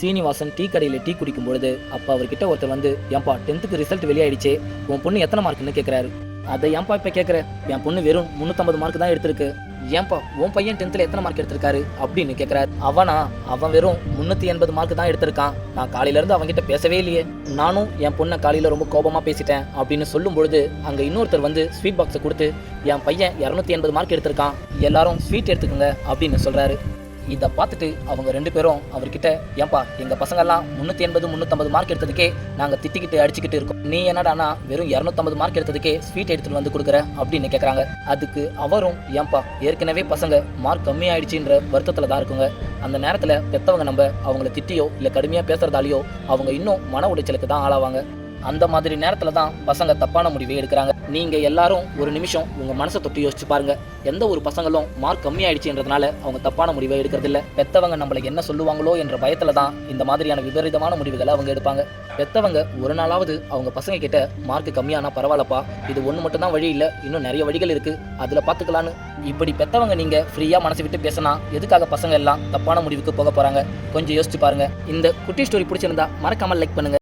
Srinivasan tea கடையில் tea குடிக்கும் பொழுது அப்போ அவர்கிட்ட ஒருத்தர் வந்து, ஏன்பா 10th ரிசல்ட் வெளியாயிடுச்சு, உன் பொண்ணு எத்தனை மார்க்குன்னு கேட்குறாரு. அதை ஏன்பா இப்போ கேட்குற, என் பொண்ணு வெறும் 350 மார்க் தான் எடுத்திருக்கு. ஏன்பா உன் பையன் 10th எத்தனை மார்க் எடுத்திருக்காரு அப்படின்னு கேட்குறாரு. அவன் வெறும் 380 மார்க் தான் எடுத்திருக்கான். நான் காலையிலேருந்து அவன்கிட்ட பேசவே இல்லையே. நானும் என் பொண்ணை காலையில் ரொம்ப கோபமாக பேசிட்டேன் அப்படின்னு சொல்லும் பொழுது அங்கே இன்னொருத்தர் வந்து ஸ்வீட் பாக்ஸை கொடுத்து, என் பையன் 280 மார்க் எடுத்திருக்கான், எல்லாரும் ஸ்வீட் எடுத்துக்கோங்க அப்படின்னு சொல்கிறாரு. இதை பார்த்துட்டு அவங்க 2 பேரும் அவர்கிட்ட, ஏன்பா எங்கள் பசங்கள்லாம் 380 350 மார்க் எடுத்ததுக்கே நாங்கள் திட்டிக்கிட்டு அடிச்சுக்கிட்டு இருக்கோம், நீ என்னடானா வெறும் 250 மார்க் எடுத்ததுக்கே ஸ்வீட் எடுத்துகிட்டு வந்து கொடுக்குற அப்படின்னு கேட்குறாங்க. அதுக்கு அவரும், ஏன்பா ஏற்கனவே பசங்க மார்க் கம்மியாயிடுச்சுன்ற வருத்தத்தில் தான் இருக்குங்க. அந்த நேரத்தில் பெற்றவங்க நம்ம அவங்கள திட்டியோ இல்லை கடுமையாக பேசுகிறதாலேயோ அவங்க இன்னும் மன உளைச்சலுக்கு தான் ஆளாவாங்க. அந்த மாதிரி நேரத்தில் தான் பசங்க தப்பான முடிவை எடுக்கிறாங்க. நீங்கள் எல்லாரும் ஒரு நிமிஷம் உங்கள் மனசை தொட்டு யோசிச்சு பாருங்க. எந்த ஒரு பசங்களும் மார்க் கம்மியாயிடுச்சுன்றதுனால அவங்க தப்பான முடிவை எடுக்கிறதில்ல. பெற்றவங்க நம்மளை என்ன சொல்லுவாங்களோ என்ற பயத்தில் தான் இந்த மாதிரியான விபரீதமான முடிவுகளை அவங்க எடுப்பாங்க. பெற்றவங்க ஒரு நாளாவது அவங்க பசங்க கிட்ட மார்க் கம்மியானா பரவாயில்லப்பா, இது ஒன்று மட்டும்தான் வழி இல்லை, இன்னும் நிறைய வழிகள் இருக்குது, அதில் பார்த்துக்கலான்னு இப்படி பெற்றவங்க நீங்கள் ஃப்ரீயாக மனசு விட்டு பேசினா எதுக்காக பசங்க எல்லாம் தப்பான முடிவுக்கு போக போகிறாங்க? கொஞ்சம் யோசிச்சு பாருங்கள். இந்த குட்டி ஸ்டோரி பிடிச்சிருந்தா மறக்காமல் லைக் பண்ணுங்கள்.